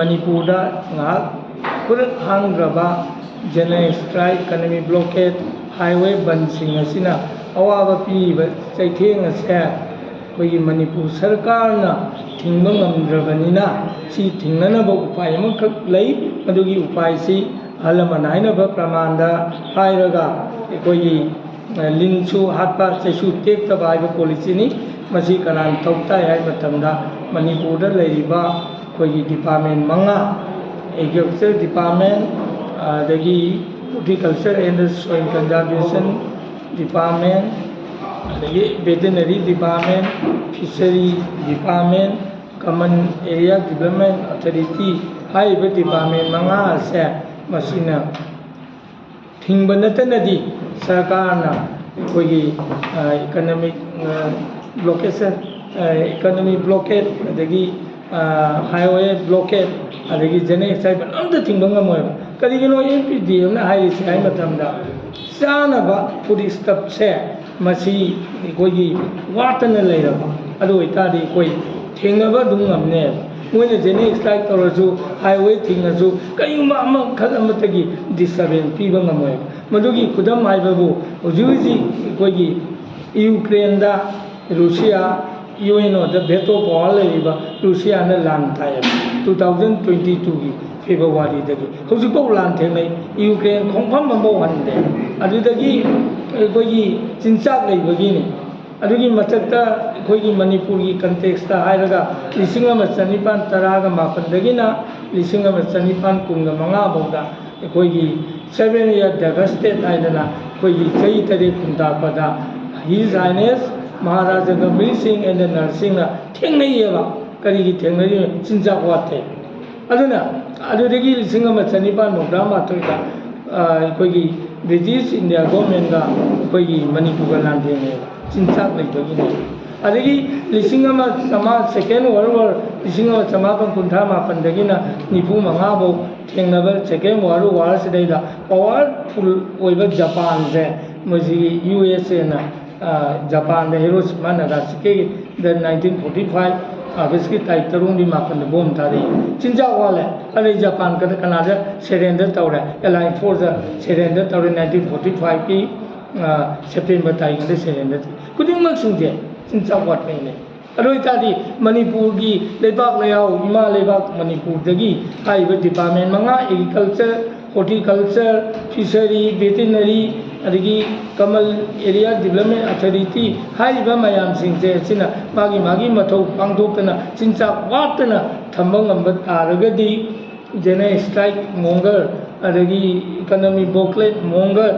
मणिपुर खुरक हांग्रबा general strike economy blockade highway bandh अवाब पीब चैथेंग अखोई मणिपुर सरकार थिंगद्रबनीना थिंगनब उपाय मदुगी उपाय से अहल लमन हाइनब प्रमाण लिंसु हाथ चैसु टेक्तब पॉलिसी कनान तौताई मणिपुर अखोई डिपार्टमेंट मंगा agriculture department horticulture and soil conservation department veterinary department fishery department common area development authority department मंगा से थिंब नतनदी सरकार economic blockade economy blockade highway blockade general strike थिंब करीगनो MPDM चानब फूड स्टफ से वाटन लेरब थेंगने मोइन जनरल स्ट्राइक तौरसु हाईवे थिंगसु कई डिस्टर्बेंस पीब मदुगी खुदम हाइबबु हुजी यूक्रेन रूसिया UNO भेटो पावर लेरिब रूसिया लान थाय 2022 की फेब्रुवारी हौजिपौ लान थेंगनै यूक्रेन खोंफम अमबौ हनदे अदुदगी अखोई चिंचाक लेबगिनी अदुगी मथक्ता अखोई मणिपुर की कंटेक्सता हायरगा 1913 1915 बौदा अखोई 7 year devastated हायदना अखोई चही तरे खुंदापदा his highness Maharaja Gambhir Singh and Narsingh थेंगनैयेबा करीगी थेंगनै चिंचाक वाटे अदुना अदुदगी 1994 अखोई ब्रिटिश इंडिया गवर्नमेंट अखोई मणिपुर लान थेंगनै चिंचाक लेबगिनी अदगी 1900 सेकेंड वर्ल्ड वॉर 1959 95 बौ थेंगनब सेकेंड वर्ल्ड वॉर सिदैदा पावरफुल ओइबा जापान से मजी USA ना जापान हिरोशिमा नागासाकी 1945 अगस्त की तारीख 3 बोम थारी चिंचाक वाले अरे जापान कनाडा सरेंडर तौर एलाइन फोर्स सरेंडर तौर 1945 की सेप्टेम्बर तारीख सरेंडर खुदिंगमक सिंजे चिंचाक वाटने अदोइतादी मणिपुर की लेबाक लेयाव इमा लेबाक मणिपुर डिपार्टमेंट मंगा agriculture horticulture fishery veterinary common area development authority मैम मागी मथौ पांगथोक्तना चिंचाक वाटना थंब ngamba तारगदी जनरल स्ट्राइक मोंगर इकोनॉमी ब्लॉकेट मोंगर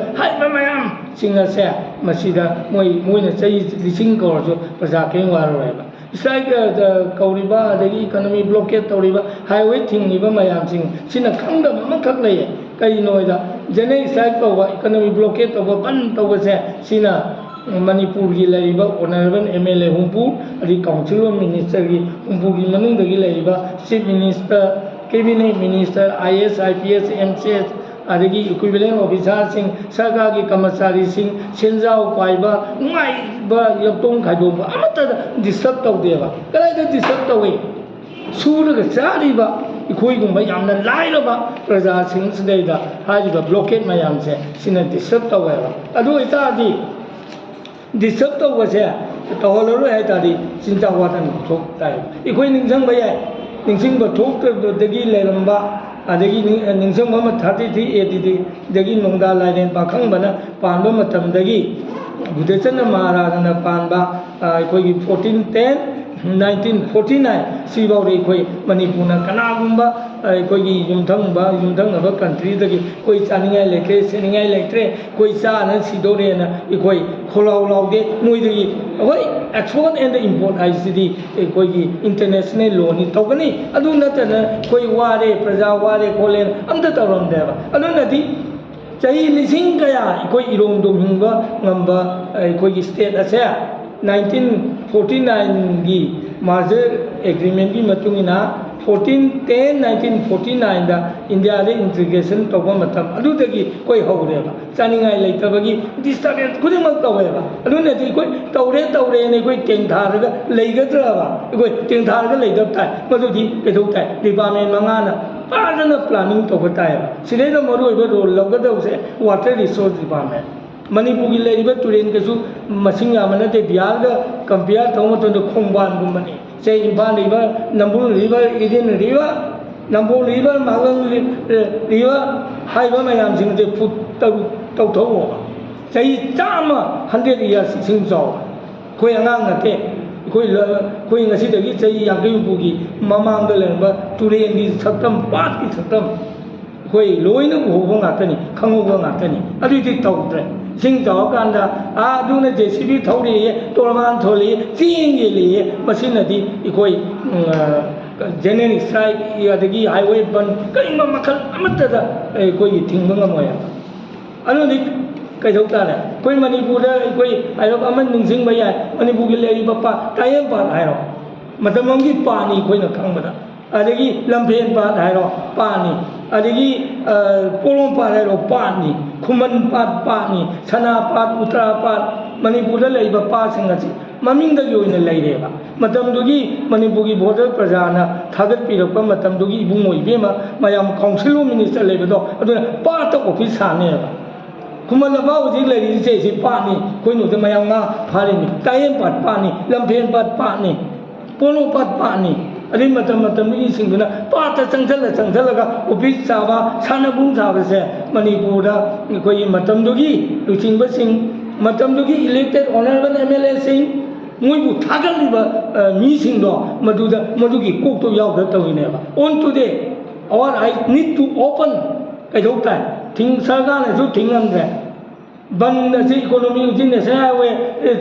मैम से मोइन चई लिसिंग कौरसु प्रजा कई वारोब स्ट्राइक कौरीबा इकोनॉमी ब्लॉकेट तौरीबा हाईवे थिंगीबा मैम खंगदब अमखक लेये कईनोदा जनरल स्ट्राइक तौब इकोनॉमी ब्लॉकेट तौब बंद तौबसे मणिपुर की ऑनरेबल MLA हुंपू काउंसिल ऑफ मिनिस्टर की हुंपू की chief minister cabinet minister IAS IPS MCS equivalent officer सरकार की कर्मचारी सेंजाव पाइब यौतों खाइदोब डिस्टर्ब तौदेब कदाद डिस्टर्ब तौवे सूरग चारीब इखोईगुंबा यामना लाइरब प्रजा ब्लॉकेट मैम से डिस्टर्ब तौवेब अदु इतादी डिस्टर्ब तौबसे तौहलरो है तादी चिंचाक वाटन थोक ताई इखोई निंजंग बया निंसिंग थोक्तदगी लेरंबा अदगी निंसंग 33 AD दगी नोंदा लाइनें पाखंबना पानबा मतमदगी बुद्धचंद महाराजना पानबा अखोई 1410 1949 सिबाउदे अखोई मणिपुर कनागुंबा अखोई युमथंगब कंट्री कोई चानिंगाई लेट्रे सेनिंगाई लेट्रे कोई चाना सिदोरेना अखोई खोलाउ लाउदे मोइदगी अखोई एक्सपोर्ट एंड इम्पोर्ट हाइसिदी अखोई इंटरनेशनल लोनी तौगनी अदु नतना कोई वारे प्रजा वारे खोलेन अमता तौरमदेबा अदुनदी चाही लिसिंग कया अखोई इरोंदोम हिंगबा ngamba अखोई स्टेट असे 1949 की मार्जर एग्रीमेंट की 1949 इंडिया इंटीग्रेशन तब कोई हौरे चानीगाई लेटबगी डिस्टर्बेंस खुद तौरेबा कोई तौरे तौरे कोई टेंथारगा लेगद्रबा कोई टेंथारगा लेदब ताई मदुदी कदौ ताई डिपार्टमेंट मंगाना पाजन प्लानिंग तब ताई सिदेदा मरुब रोल लौगदौसे वाटर रिसोर्स डिपार्टमेंट मणिपुर की लेरिबा तुरेन कसु मसिंग यामनते बिहार कंपेयर तौर मतन खोंबानगुमनी से इम्फाल रिवर नंबुल रिवर इदिन रिवर नंबुल रिवर मागंग रिवर हाइबा मयाम सिंगते फुट तौथौ सही चामा 100 years सिंग जाव कोई अंगांग नते कोई ngasi सही यागयुपुगी ममांग लेंबा तुरेन की सक्तम पात की सक्तम कोई लोइन होबो ngaतनी खंगोबो ngaतनी अदुदि तौद्रे सिंग जावकांदा आदुना जेसीबी थौरी तोरमान थोली चिंगे ले मसिनदी इकोई जेनेरिक स्ट्राइक अदगी हाईवे बन कईमा मखल अमतदा कोई थिंगबा ngमोया अदुदि कइथौ तारे कोई मणिपुर कोई आयो अमन निंसिंग बया मणिपुर की लेरी बप्पा तायम पात हायरो मतमंगी पानी कोइना खंगबदा अदगी लंफेन पात हायरो पानी अदगी पोलों पात हायरो पानी खुमन पात पानी सना पात उत्तरा पात मणिपुर लेब पासिंगसी ममिंगदगी ओइना लेरेबा मतमदुगी मणिपुर की बॉर्डर प्रजाना थागत पिरकपा मतमदुगी इबुंगो इबेमा मयाम काउंसिल मिनिस्टर लेबदो अदुना पात ऑफिस सानेबा खुमलबा उजिक लेरी से पानी कोई नुते मयाम ना फारिनी तायम पात पानी लंफेन पात पानी पोलो पात पानी अरे मतम सिंगना पात चंचलगा ऑफिस चाबा सानबुं चाबसे मणिपुर कोई मतमदुगी लुचिंग सिंह मतमदुगी इलेक्टेड ऑनरेबल एमएलए सिंह मोइबु थागलिबा मीसिंगदो मदुगी कोकतो यावद तविनेबा ऑन टुडे और आई नीड टू ओपन कइदौता थिंग सरकार ने थिंगमद्रे बंद से इकोनॉमी उजिन से हाईवे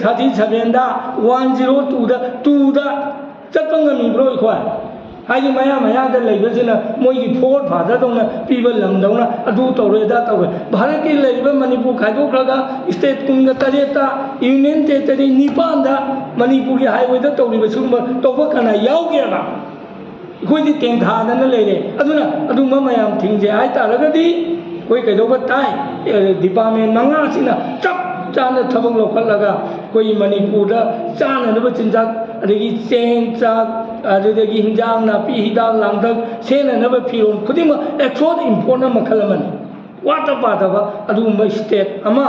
37 दा 102 दा 2 दा चटपंगमीब्रो इखवा हाई मया मयाद लेबसिना मोइगी फोर्ट फादर दौना पीबा लमदौना अदु तौरे दा तौरे भारत की लेबा Manipur खाइदोखरगा state Kunga तरेता union territory 9 दा मणिपुर की हाईवे दा तौरिबा सुंबा तौबा कना यावगेबा कोई टेंथादना लेरे अदुना अदुमा मयाम थिंजे हाई तारगदी कोई कइदोबा ताई डिपार्टमेंट मंगासिना चप चाना थबक लौखलगा कोई मणिपुर चाननबा चिंजाक अदगी चेंग चाक अदगी हिंजांग नापी हिदाक लांगदक सेननबा फिरोन खुदिमा एक्सोड इम्पोर्ट मखलमन वाता पादबा अदुम स्टेट अमा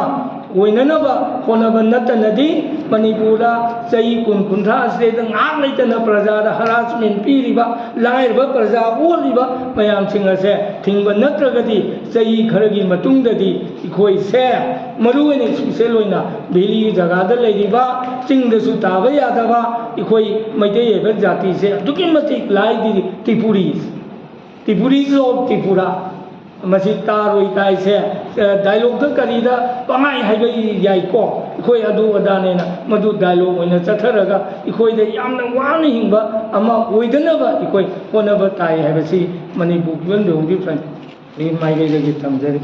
ओइननबा होनबा नतनदी मणिपुर चई कुन कुंथा से आग लेतना प्रजा हरासमेंट पीरिबा लाइरबा प्रजा ओलिबा मयाम सिंगसे थिंगबा नत्रगदी चई खरगी मतुंगददी इखोई से मरुवेने स्पेशल ओइना भेली जगह लेरिबा चिंगदसु ताबा यादबा इखोई मैते एबा जाति से दुकी मति लाइदी त्रिपुरीज ऑफ त्रिपुरा मसी तारोई काइसे डायलॉग द करीदा पमाई हाइबा याइको इखोई अदु अदानेना मदु डायलॉग ओइना चथरगा इखोई दे यामना वाना हिंबा अमा ओइदनबा इखोई होनबा ताई हाइबसी मणिपुर वन दोंगी फ्रेंड री माइगे गे तमजरी